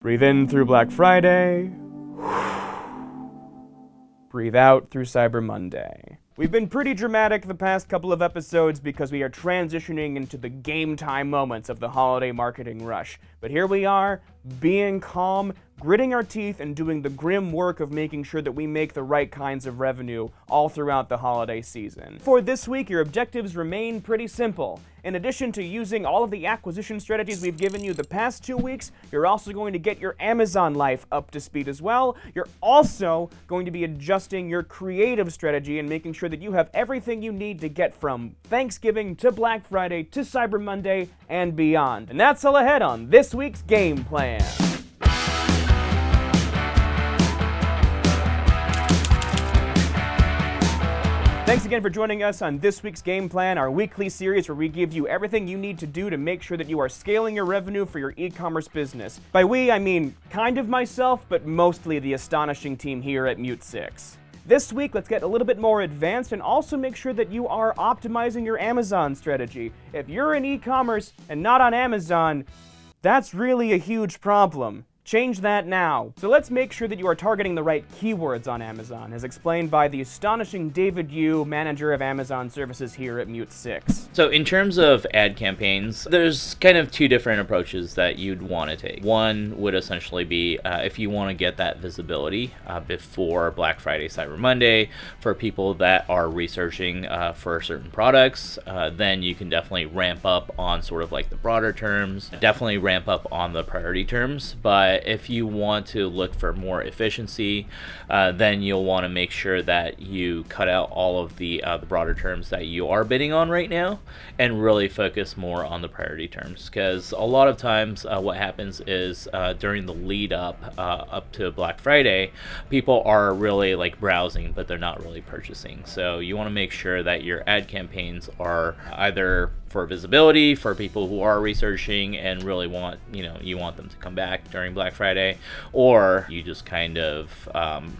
Breathe in through Black Friday. Breathe out through Cyber Monday. We've been pretty dramatic the past couple of episodes because we are transitioning into the game time moments of the holiday marketing rush. But here we are, being calm, gritting our teeth, and doing the grim work of making sure that we make the right kinds of revenue all throughout the holiday season. For this week, your objectives remain pretty simple. In addition to using all of the acquisition strategies we've given you the past 2 weeks, you're also going to get your Amazon life up to speed as well. You're also going to be adjusting your creative strategy and making sure that you have everything you need to get from Thanksgiving to Black Friday to Cyber Monday and beyond. And that's all ahead on this week's game plan. Thanks again for joining us on this week's Game Plan, our weekly series where we give you everything you need to do to make sure that you are scaling your revenue for your e-commerce business. By we, I mean kind of myself, but mostly the astonishing team here at Mute6. This week, let's get a little bit more advanced and also make sure that you are optimizing your Amazon strategy. If you're in e-commerce and not on Amazon, that's really a huge problem. Change that now. So let's make sure that you are targeting the right keywords on Amazon, as explained by the astonishing David Yu, manager of Amazon services here at Mute6. So in terms of ad campaigns, there's kind of two different approaches that you'd want to take. One would essentially be if you want to get that visibility before Black Friday, Cyber Monday, for people that are researching for certain products, then you can definitely ramp up on sort of like the broader terms, definitely ramp up on the priority terms, but if you want to look for more efficiency, then you'll want to make sure that you cut out all of the broader terms that you are bidding on right now and really focus more on the priority terms. Because a lot of times what happens is during the lead up to Black Friday, people are really like browsing, but they're not really purchasing. So you want to make sure that your ad campaigns are either for visibility for people who are researching and really want, you want them to come back during Black Friday, or you just kind of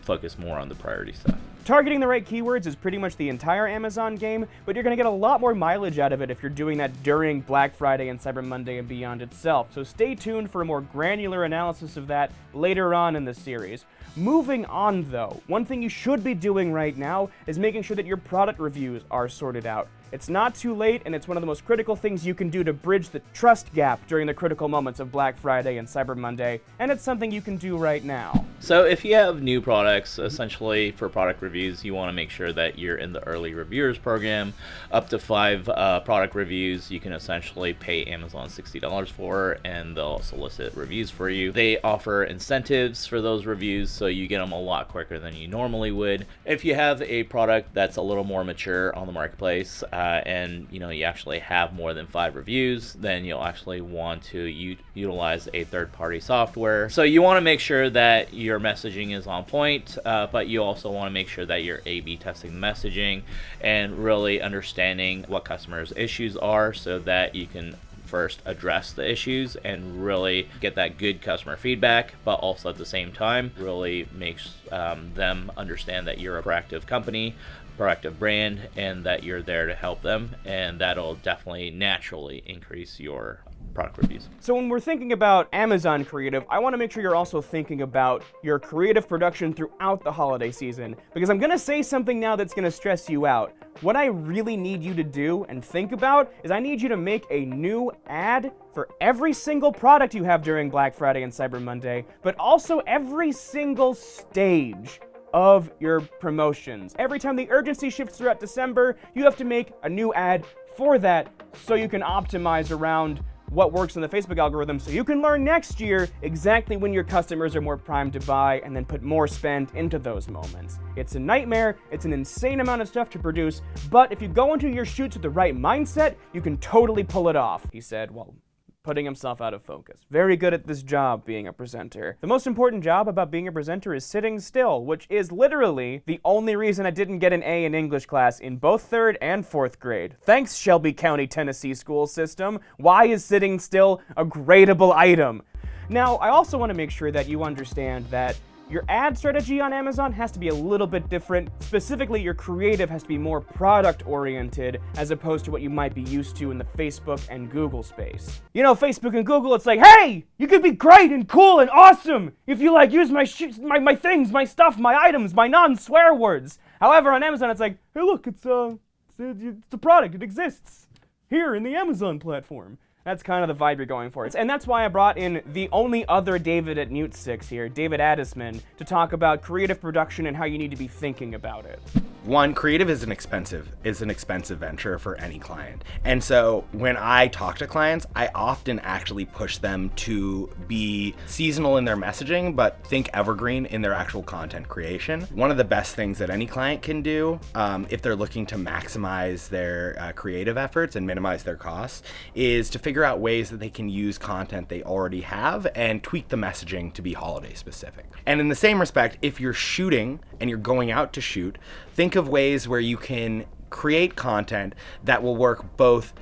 focus more on the priority stuff. Targeting the right keywords is pretty much the entire Amazon game, but you're going to get a lot more mileage out of it if you're doing that during Black Friday and Cyber Monday and beyond itself. So stay tuned for a more granular analysis of that later on in the series. Moving on though, one thing you should be doing right now is making sure that your product reviews are sorted out. It's not too late, and it's one of the most critical things you can do to bridge the trust gap during the critical moments of Black Friday and Cyber Monday, and it's something you can do right now. So if you have new products, essentially for product reviews, you want to make sure that you're in the early reviewers program. Up to 5 product reviews, you can essentially pay Amazon $60 for, and they'll solicit reviews for you. They offer incentives for those reviews, so you get them a lot quicker than you normally would. If you have a product that's a little more mature on the marketplace, and you actually have more than 5 reviews, then you'll actually want to utilize a third-party software. So you want to make sure that your messaging is on point, but you also want to make sure that you're A/B testing the messaging and really understanding what customers' issues are so that you can first address the issues and really get that good customer feedback, but also at the same time really makes them understand that you're a proactive company, proactive brand, and that you're there to help them, and that'll definitely naturally increase your product reviews. So when we're thinking about Amazon creative, I want to make sure you're also thinking about your creative production throughout the holiday season, because I'm going to say something now that's going to stress you out. What I really need you to do and think about is I need you to make a new ad for every single product you have during Black Friday and Cyber Monday, but also every single stage of your promotions. Every time the urgency shifts throughout December, you have to make a new ad for that so you can optimize around what works in the Facebook algorithm, so you can learn next year exactly when your customers are more primed to buy and then put more spend into those moments. It's a nightmare, it's an insane amount of stuff to produce, but if you go into your shoots with the right mindset, you can totally pull it off, he said, while putting himself out of focus. Very good at this job, being a presenter. The most important job about being a presenter is sitting still, which is literally the only reason I didn't get an A in English class in both 3rd and 4th grade. Thanks, Shelby County, Tennessee school system. Why is sitting still a gradable item? Now, I also want to make sure that you understand that Your ad strategy on Amazon has to be a little bit different. Specifically, your creative has to be more product-oriented as opposed to what you might be used to in the Facebook and Google space. You know, Facebook and Google, it's like, hey, you could be great and cool and awesome if you like use my things, my stuff, my items, my non-swear words. However, on Amazon, it's like, hey, look, it's a product. It exists here in the Amazon platform. That's kind of the vibe you're going for. And that's why I brought in the only other David at Mute6 here, David Addisman, to talk about creative production and how you need to be thinking about it. One, creative is an expensive venture for any client. And so when I talk to clients, I often actually push them to be seasonal in their messaging, but think evergreen in their actual content creation. One of the best things that any client can do if they're looking to maximize their creative efforts and minimize their costs is to figure out ways that they can use content they already have and tweak the messaging to be holiday specific. And in the same respect, if you're shooting and you're going out to shoot, think of ways where you can create content that will work both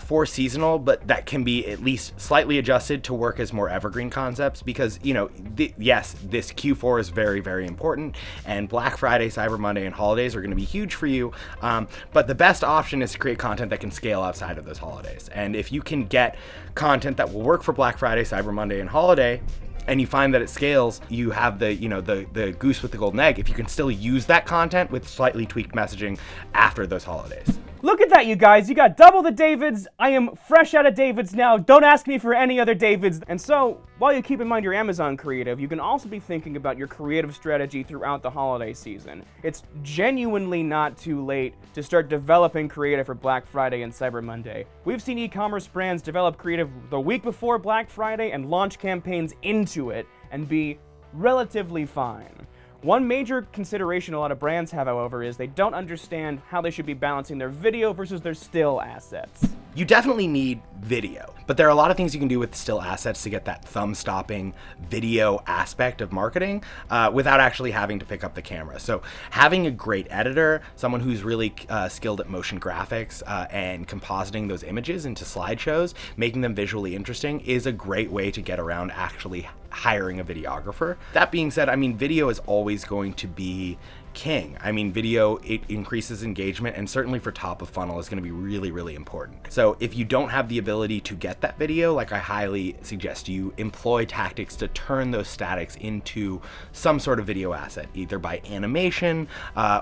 for seasonal, but that can be at least slightly adjusted to work as more evergreen concepts because, you know, yes, this Q4 is very, very important and Black Friday, Cyber Monday, and holidays are going to be huge for you. But the best option is to create content that can scale outside of those holidays. And if you can get content that will work for Black Friday, Cyber Monday, and holiday, and you find that it scales, you have the goose with the golden egg if you can still use that content with slightly tweaked messaging after those holidays. Look at that, you guys. You got double the Davids. I am fresh out of Davids now. Don't ask me for any other Davids. And so, while you keep in mind your Amazon creative, you can also be thinking about your creative strategy throughout the holiday season. It's genuinely not too late to start developing creative for Black Friday and Cyber Monday. We've seen e-commerce brands develop creative the week before Black Friday and launch campaigns into it and be relatively fine. One major consideration a lot of brands have, however, is they don't understand how they should be balancing their video versus their still assets. You definitely need video, but there are a lot of things you can do with still assets to get that thumb-stopping video aspect of marketing without actually having to pick up the camera. So having a great editor, someone who's really skilled at motion graphics and compositing those images into slideshows, making them visually interesting, is a great way to get around actually hiring a videographer. That being said, I mean, video is always going to be king. I mean, video, it increases engagement, and certainly for top of funnel is going to be really, really important. So if you don't have the ability to get that video, like I highly suggest you employ tactics to turn those statics into some sort of video asset, either by animation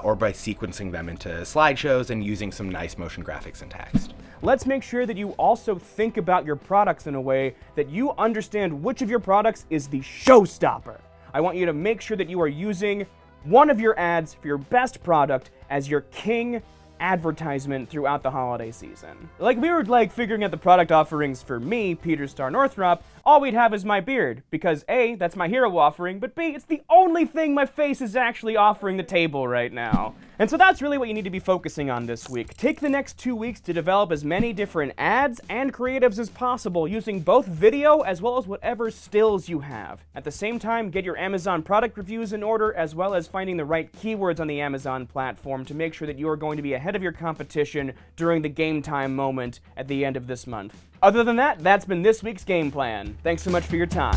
or by sequencing them into slideshows and using some nice motion graphics and text. Let's make sure that you also think about your products in a way that you understand which of your products is the showstopper. I want you to make sure that you are using one of your ads for your best product as your king advertisement throughout the holiday season. Like, we were figuring out the product offerings for me, Peter Star Northrop, all we'd have is my beard, because A, that's my hero offering, but B, it's the only thing my face is actually offering the table right now. And so that's really what you need to be focusing on this week. Take the next 2 weeks to develop as many different ads and creatives as possible, using both video as well as whatever stills you have. At the same time, get your Amazon product reviews in order, as well as finding the right keywords on the Amazon platform to make sure that you are going to be ahead of your competition during the game time moment at the end of this month. Other than that, that's been this week's game plan. Thanks so much for your time.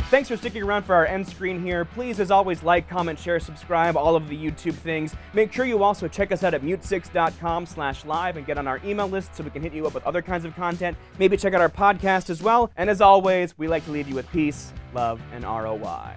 Thanks for sticking around for our end screen here. Please, as always, like, comment, share, subscribe, all of the YouTube things. Make sure you also check us out at mute6.com/live and get on our email list so we can hit you up with other kinds of content. Maybe check out our podcast as well. And as always, we like to leave you with peace, love, and ROI.